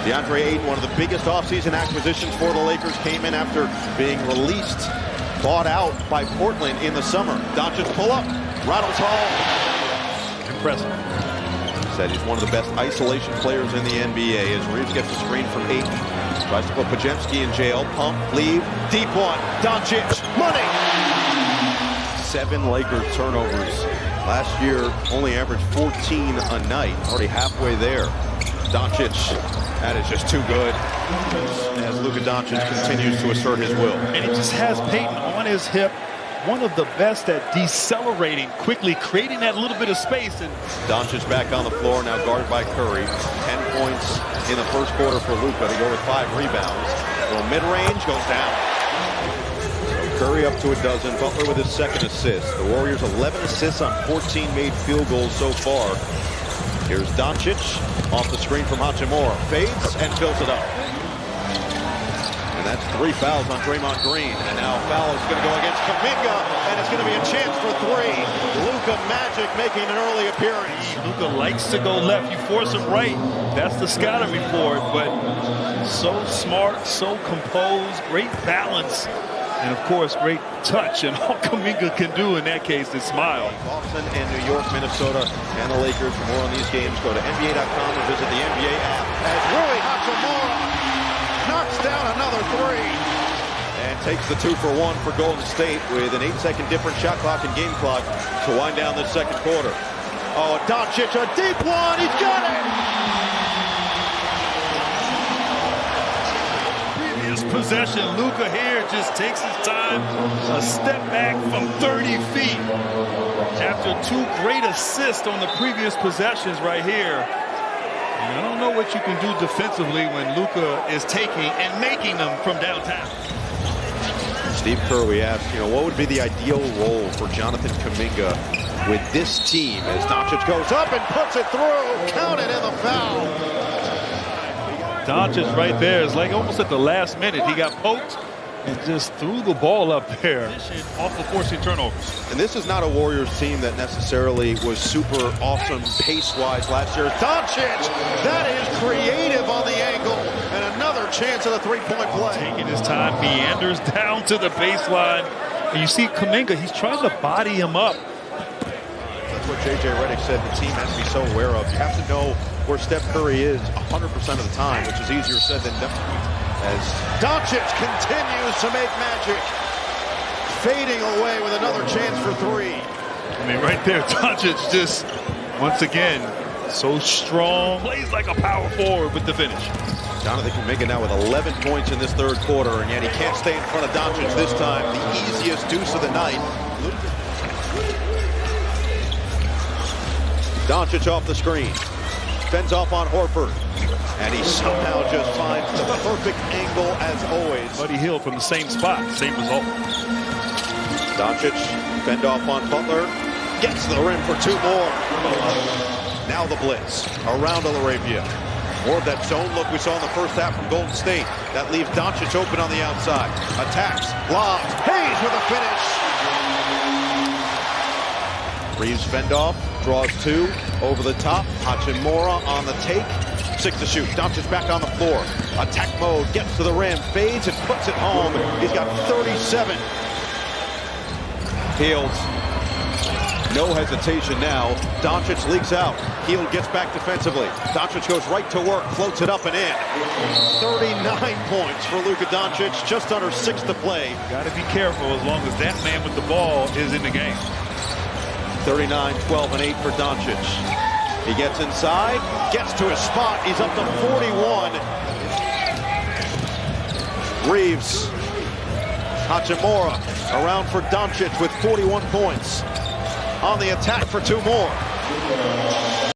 DeAndre Ayton, one of the biggest offseason acquisitions for the Lakers, came in after being released, bought out by Portland in the summer. Dončić pull up, rattles home. Impressive. Said he's one of the best isolation players in the NBA as Reeves gets the screen from Ayton. Tries to put Podziemski in jail, pump, leave, deep one, Dončić, money! 7 Lakers turnovers. Last year, only averaged 14 a night, already halfway there. Dončić, that is just too good as Luka Dončić continues to assert his will. And he just has Payton on his hip. One of the best at decelerating quickly, creating that little bit of space. And Dončić back on the floor, now guarded by Curry. 10 points in the first quarter for Luka to go with 5 rebounds. Little mid-range, goes down. So Curry up to a dozen. Butler with his second assist. The Warriors 11 assists on 14 made field goals so far. Here's Dončić off the screen from Hachimura. Fades and fills it up. And that's 3 fouls on Draymond Green. And now foul is going to go against Kuminga, and it's going to be a chance for 3. Luka Magic making an early appearance. Luka likes to go left. You force him right. That's the scouting report. But so smart, so composed, great balance, and of course, great touch. And all Kuminga can do in that case is smile. Boston and New York, Minnesota, and the Lakers. For more on these games, go to NBA.com or visit the NBA app. As Rui Hachimura knocks down another 3 and takes the 2-for-1 for Golden State with an 8-second different shot clock and game clock to wind down this second quarter. Oh, Dončić, a deep one, he's got it! Previous possession, Luka here just takes his time, a step back from 30 feet after 2 great assists on the previous possessions right here. I don't know what you can do defensively when Luka is taking and making them from downtown. Steve Kerr, we asked, what would be the ideal role for Jonathan Kuminga with this team as Dončić goes up and puts it through. Counted in the foul. Dončić right there is like almost at the last minute. He got poked and just threw the ball up there off of forcing turnovers. And this is not a Warriors team that necessarily was super awesome pace-wise last year. Dončić, that is creative on the angle, and another chance at a 3-point play. Taking his time, meanders down to the baseline. And you see Kuminga, he's trying to body him up. That's what J.J. Redick said the team has to be so aware of. You have to know where Steph Curry is 100% of the time, which is easier said than done. As Dončić continues to make magic, fading away with another chance for 3. I mean, right there, Dončić just, once again, so strong. Plays like a power forward with the finish. Jonathan Kuminga now with 11 points in this third quarter, and yet he can't stay in front of Dončić this time. The easiest deuce of the night. Dončić off the screen. Fends off on Horford. And he somehow just finds the perfect angle as always. Buddy Hield from the same spot, same result. Dončić fend off on Butler. Gets to the rim for 2 more. Now the blitz around LaRavia. More of that zone look we saw in the first half from Golden State. That leaves Dončić open on the outside. Attacks, lobs, Hayes with a finish. Reeves fend off, draws 2, over the top. Hachimura on the take. 6 to shoot. Dončić back on the floor. Attack mode, gets to the rim, fades and puts it home. He's got 37. Hield, no hesitation now. Dončić leaks out. Hield gets back defensively. Dončić goes right to work, floats it up and in. 39 points for Luka Dončić, just under 6 to play. Got to be careful as long as that man with the ball is in the game. 39, 12, and 8 for Dončić. He gets inside, gets to his spot. He's up to 41. Reeves, Hachimura around for Dončić with 41 points. On the attack for 2 more.